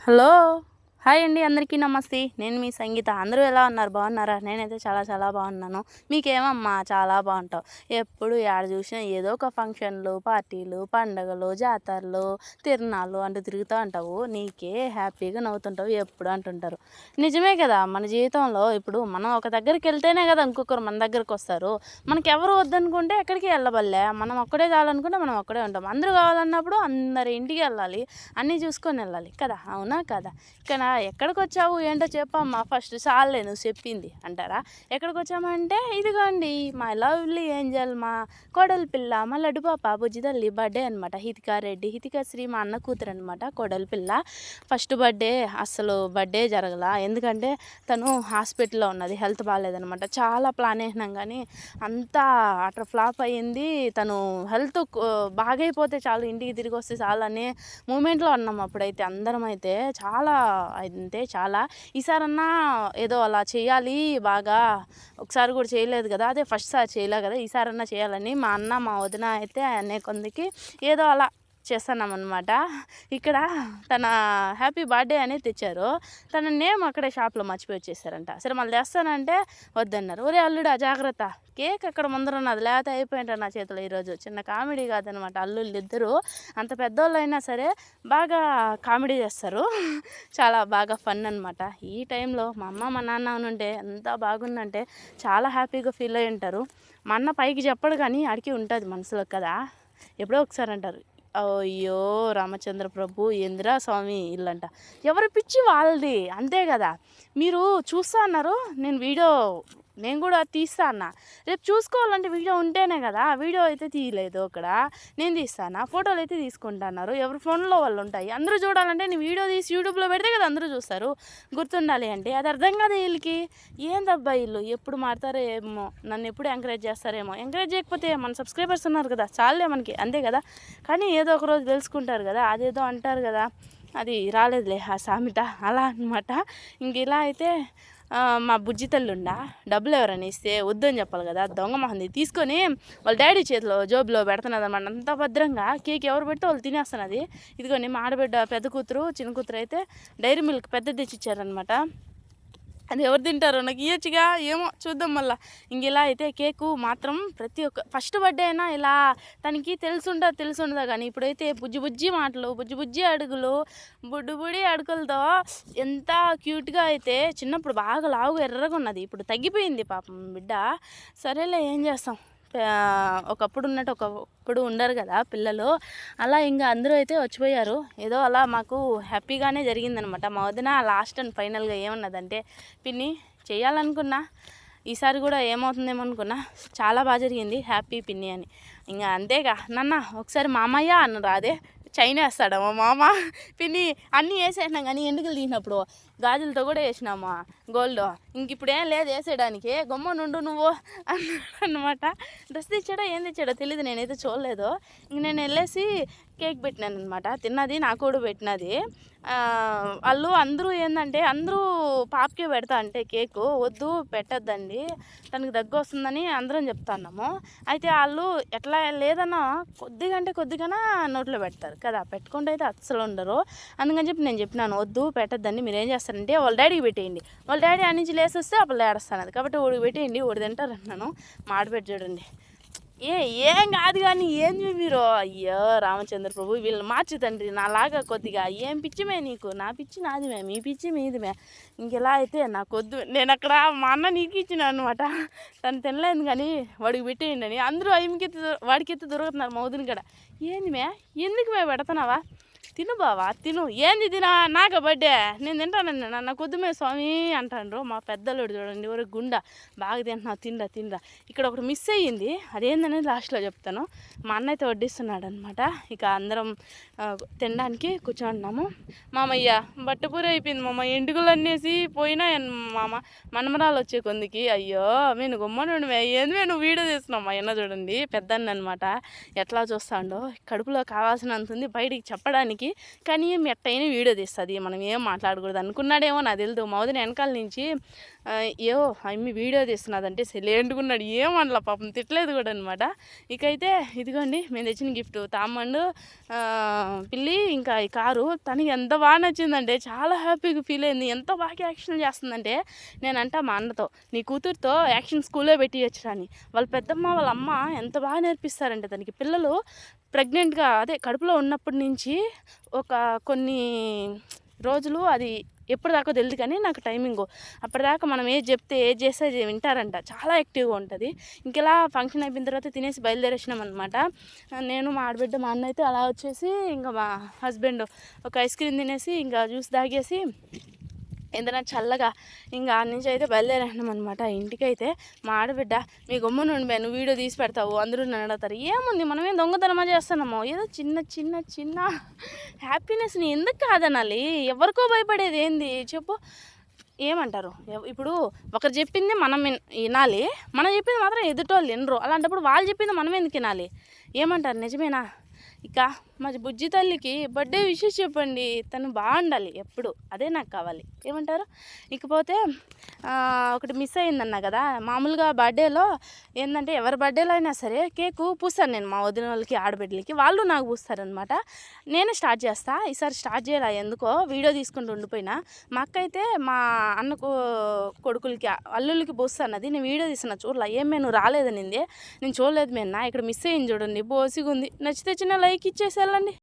Hello hi అండి, అందరికీ నమస్తే. నేను మీ సంగీత. అందరూ ఎలా ఉన్నారు? బాగున్నారా? నేనైతే చాలా చాలా బాగున్నాను. మీకేమమ్మా చాలా బాగుంటావు. ఎప్పుడు ఏడ చూసినా ఏదో ఒక ఫంక్షన్లు, పార్టీలు, పండగలు, జాతరలు, తిరణాలు అంటూ తిరుగుతూ ఉంటావు. నీకే హ్యాపీగా నవ్వుతుంటావు ఎప్పుడు అంటుంటారు. నిజమే కదా. మన జీవితంలో ఇప్పుడు మనం ఒక దగ్గరికి వెళ్తేనే కదా ఇంకొకరు మన దగ్గరకు వస్తారు. మనకి ఎవరు వద్దనుకుంటే ఎక్కడికి వెళ్ళబల్లే. మనం ఒక్కడే కావాలనుకుంటే మనం ఒక్కడే ఉంటాం. అందరూ కావాలన్నప్పుడు అందరి ఇంటికి వెళ్ళాలి, అన్నీ చూసుకొని వెళ్ళాలి కదా. అవునా కదా? ఇక్కడ ఎక్కడికి వచ్చావు ఏంటో చెప్పమ్మా ఫస్ట్. చాలే నువ్వు చెప్పింది అంటారా. ఎక్కడికి వచ్చామంటే ఇదిగోండి మా లవ్లీ ఏంజల్, మా కోడలి పిల్ల, మా లడ్డు పాప బుజ్జి తల్లి బర్త్డే అనమాట. హితికా రెడ్డి, హితికా శ్రీ మా అన్న కూతురు అనమాట, కోడలి పిల్ల. ఫస్ట్ బర్త్డే అసలు బర్త్డే జరగల, ఎందుకంటే తను హాస్పిటల్లో ఉన్నది, హెల్త్ బాగాలేదనమాట. చాలా ప్లాన్ వేసినాం కానీ అంతా అట్లా ఫ్లాప్ అయ్యింది. తను హెల్త్ బాగైపోతే చాలు, ఇంటికి తిరిగి వస్తే చాలు అనే మూమెంట్లో ఉన్నాం అప్పుడైతే. అందరం అయితే చాలా అంటే చాలా. ఈసారన్నా ఏదో అలా చేయాలి బాగా. ఒకసారి కూడా చేయలేదు కదా, అదే ఫస్ట్ సారి చేయలే కదా, ఈసారన్నా చేయాలని మా అన్న మా వదిన అయితే అనే కొందికి ఏదో అలా చేస్తున్నామన్నమాట. ఇక్కడ తన హ్యాపీ బర్త్డే అనేది తెచ్చారు. తన నేమ్ అక్కడే షాప్లో మర్చిపోయి వచ్చేసారంట. సరే మళ్ళీ తెస్తానంటే వద్దన్నారు. ఒరే అల్లుడా జాగ్రత్త, కేక్ అక్కడ ముందర ఉన్నది, లేకపోతే అయిపోయింటారు నా చేతిలో ఈరోజు. చిన్న కామెడీ కాదనమాట. అల్లుళ్ళు ఇద్దరు అంత పెద్దోళ్ళు అయినా సరే బాగా కామెడీ చేస్తారు. చాలా బాగా ఫన్ అనమాట. ఈ టైంలో మా అమ్మ మా నాన్న ఉంటే ఎంత బాగుందంటే చాలా హ్యాపీగా ఫీల్ అయ్యి ఉంటారు. మా అన్న పైకి చెప్పడు కానీ అడిగి ఉంటుంది మనసులో కదా. ఎప్పుడో ఒకసారి అంటారు, అయ్యో రామచంద్ర ప్రభు ఏందిరా స్వామి ఇల్లంట. ఎవరి పిచ్చి వాళ్ళది, అంతే కదా. మీరు చూస్తా అన్నారు, నేను కూడా తీస్తా అన్నా. రేపు చూసుకోవాలంటే వీడియో ఉంటేనే కదా. వీడియో అయితే తీయలేదు అక్కడ, నేను తీస్తాను. ఫోటోలు అయితే తీసుకుంటా అన్నారు. ఎవరి ఫోన్లో వాళ్ళు ఉంటాయి. అందరూ చూడాలంటే నేను వీడియో తీసి యూట్యూబ్లో పెడితే కదా అందరూ చూస్తారు. గుర్తుండాలి అంటే అది అర్థం కాదు వీళ్ళకి. ఏందబ్బా వీళ్ళు ఎప్పుడు మారుతారో ఏమో, నన్ను ఎప్పుడు ఎంకరేజ్ చేస్తారేమో. ఎంకరేజ్ చేయకపోతే మన సబ్స్క్రైబర్స్ ఉన్నారు కదా, చాలే మనకి, అంతే కదా. కానీ ఏదో ఒక రోజు తెలుసుకుంటారు కదా. అదేదో అంటారు కదా, అది రాలేదులే ఆ సామెత, అలా అనమాట. ఇంక ఇలా అయితే మా బుజ్జి తల్లుండా డబ్బులు ఎవరైనా ఇస్తే వద్దని చెప్పాలి కదా. దొంగ మొహంది తీసుకొని వాళ్ళ డాడీ చేతిలో జోబులో పెడుతున్నది అనమాట. అంత భద్రంగా కేక్ ఎవరు పెట్టి వాళ్ళు తినేస్తున్నది. ఇదిగోని మా ఆడబిడ్డ పెద్ద కూతురు, చిన్న కూతురు అయితే డైరీ మిల్క్ పెద్దది తెచ్చిచ్చారనమాట. అది ఎవరు తింటారో నాకు ఇవ్వచ్చుగా, ఏమో చూద్దాం మళ్ళీ. ఇంక ఇలా అయితే కేకు మాత్రం ప్రతి ఒక్క ఫస్ట్ బర్త్డే అయినా ఇలా తనకి తెలుసుండదా కానీ ఇప్పుడైతే బుజ్జి బుజ్జి మాటలు, బుజ్జి బుజ్జి అడుగులు, బుడ్డి అడుగులతో ఎంత క్యూట్గా అయితే. చిన్నప్పుడు బాగా లావుగా ఎర్రగా ఉన్నది, ఇప్పుడు తగ్గిపోయింది పాపం బిడ్డ. సరేలే ఏం చేస్తాం. ఒకప్పుడు ఉన్నట్టు ఒకప్పుడు ఉండరు కదా పిల్లలు. అలా ఇంకా అందరూ అయితే వచ్చిపోయారు. ఏదో అలా మాకు హ్యాపీగానే జరిగిందనమాట. మా వదిన లాస్ట్ అండ్ ఫైనల్గా ఏమన్నదంటే, పిన్ని చేయాలనుకున్నా, ఈసారి కూడా ఏమవుతుందేమో అనుకున్నా, చాలా బాగా జరిగింది, హ్యాపీ పిన్ని అని. ఇంకా అంతేగా నాన్న ఒకసారి మామయ్య అన్న రాదే, చైన్ వేస్తాడా మా మామ. పిన్ని అన్నీ వేసేసినాం కానీ ఎండుకలు తీసినప్పుడు గాజులతో కూడా వేసినామా గోల్డ్. ఇంక ఇప్పుడు ఏం లేదు వేసేయడానికి, గమ్మునుండు నువ్వు అన్నమాట. డ్రెస్ తెచ్చాడో ఏం తెచ్చాడో తెలియదు, నేనైతే చూడలేదు. ఇంక నేను వెళ్ళేసి కేక్ పెట్టినాను అనమాట. తిన్నది నాకు కూడా పెట్టినది. వాళ్ళు అందరూ ఏంటంటే అందరూ పాపకే పెడతా అంటే కేకు వద్దు పెట్టద్దండి, తనకు దగ్గు వస్తుందని అందరం చెప్తున్నాము. అయితే వాళ్ళు ఎట్లా లేదన్నా కొద్దిగా నోట్లో పెడతారు కదా, పెట్టుకుంటే అయితే అస్సలు ఉండరు. అందుకని చెప్పి నేను చెప్పినాను, వద్దు పెట్టద్దండి, మీరు ఏం చేస్తారంటే వాళ్ళ డాడీకి పెట్టేయండి, వాళ్ళ డాడీ అన్ని నుంచి లేసి వస్తే అప్పుడు ఏడుస్తాను కాబట్టి ఓడికి పెట్టేయండి, ఓడి తింటారు అన్నాను. మాడపెట్టి చూడండి. ఏం కాదు కానీ ఏంది మీరు, అయ్యో రామచంద్ర ప్రభు వీళ్ళని మార్చి తండ్రి, నాలాగా కొద్దిగా ఏం పిచ్చిమే నీకు, నా పిచ్చి నాదిమే, మీ పిచ్చి మీదిమే. ఇంకెలా అయితే నాకు వద్దు. నేను అక్కడ మా అన్న నీకు ఇచ్చిన అనమాట. తను తినలేదు కానీ వాడికి పెట్టేయండి అని అందరూ వాడికి ఎత్తి దొరుకుతున్నారు. మౌదుని కూడా ఏంది మే, ఎందుకు మే పెడుతున్నావా, తిను బావా తిను, ఏంది తినా, నాకు బర్త్డే నేను తింటానండి, నా కొద్దుమే స్వామి అంటాండ్రు. మా పెద్దలుడు చూడండి ఎవరు గుండా, బాగా తింటున్నా తిండ్రా. ఇక్కడ ఒకటి మిస్ అయ్యింది, అదేందనేది లాస్ట్లో చెప్తాను. మా అన్న అయితే వడ్డిస్తున్నాడు అనమాట. ఇక అందరం తినడానికి కూర్చుంటున్నాము. మామయ్య బట్టపూరి అయిపోయింది మామ, ఎండుగులు అనేసి పోయినా మామ. మనమరాలు వచ్చే కొందికి అయ్యో నేను గుమ్మనుండి ఏంది నువ్వు వీడియో తీస్తున్నావు. మా అన్న చూడండి పెద్దన్న అనమాట, ఎట్లా చూస్తాడో, కడుపులో కావాల్సినంత ఉంది బయటికి చెప్పడానికి వదినకి. కానీ ఈమె ఎట్టయినా వీడియో తీస్తుంది, మనం ఏం మాట్లాడకూడదు అనుకున్నాడేమో నాకు తెలియదు. మా వదిన వెనకాల నుంచి ఏవో అమ్మి వీడియో తీస్తున్నదంటే సైలెంట్గా ఉన్నాడు, ఏమనలా పాపం, తిట్టలేదు కూడా అనమాట. ఇకైతే ఇదిగోండి మేము తెచ్చిన గిఫ్ట్ తామండు పిల్లి ఇంకా ఈ కారు తనకి ఎంత బాగా నచ్చిందంటే చాలా హ్యాపీగా ఫీల్ అయింది. ఎంత బాగా యాక్షన్ చేస్తుందంటే నేనంట మా అన్నతో నీ కూతురుతో యాక్షన్ స్కూల్లో పెట్టియచ్చు అని. వాళ్ళ పెద్దమ్మ వాళ్ళ అమ్మ ఎంత బాగా నేర్పిస్తారంటే తనకి. పిల్లలు ప్రెగ్నెంట్గా అదే కడుపులో ఉన్నప్పటి నుంచి ఒక కొన్ని రోజులు అది ఎప్పటిదాకా తెలియదు, కానీ నాకు టైమింగు అప్పటిదాకా మనం ఏది చెప్తే ఏది చేస్తే అది వింటారంట. చాలా యాక్టివ్గా ఉంటుంది. ఇంకెలా ఫంక్షన్ అయిపోయిన తర్వాత తినేసి బయలుదేరేసినాం అనమాట. నేను మా ఆడబిడ్డ మా అన్న అయితే అలా వచ్చేసి ఇంకా మా హస్బెండ్ ఒక ఐస్ క్రీమ్ తినేసి ఇంకా జ్యూస్ తాగేసి ఏదైనా చల్లగా ఇంకా ఆ నుంచి అయితే బయలుదేరాం అనమాట. ఇంటికైతే మా ఆడబిడ్డ మీ గమ్మున ఉండిపోయి నువ్వు వీడియో తీసి పెడతావు అందరూ నన్ను అడుగుతారు, ఏముంది మనం ఏం దొంగతనమా చేస్తున్నామో, ఏదో చిన్న చిన్న చిన్న హ్యాపీనెస్ని ఎందుకు కాదనాలి, ఎవరికో భయపడేది ఏంది చెప్పు. ఏమంటారు ఇప్పుడు ఒకరు చెప్పింది మనం వినాలి, మనం చెప్పింది మాత్రం ఎదుటోళ్ళు వినరు. అలాంటప్పుడు వాళ్ళు చెప్పింది మనం ఎందుకు వినాలి, ఏమంటారు నిజమేనా? ఇక మా బుజ్జి తల్లికి బర్త్డే విషెస్ చెప్పండి, తను బాగుండాలి ఎప్పుడు, అదే నాకు కావాలి. ఏమంటారు? ఇకపోతే ఒకటి మిస్ అయిందన్నా కదా, మామూలుగా బర్త్డేలో ఏంటంటే ఎవరి బర్త్డేలో అయినా సరే కేకు పూస్తాను నేను మా వదిన వాళ్ళకి ఆడబిడ్డలకి, వాళ్ళు నాకు పూస్తారనమాట. నేను స్టార్ట్ చేస్తా, ఈసారి స్టార్ట్ చేయాలి ఎందుకో వీడియో తీసుకుంటూ ఉండిపోయినా. మా అక్క అయితే మా అన్నకు కొడుకులకి అల్లుళ్ళకి పూస్తానది, నేను వీడియో తీసిన చూడలా, ఏం మేము రాలేదనింది, నేను చూడలేదు మేన్నా. ఇక్కడ మిస్ అయింది చూడండి, బోసిగా ఉంది. నచ్చితే చిన్న లైక్ ఇచ్చేసి వెళ్ళండి.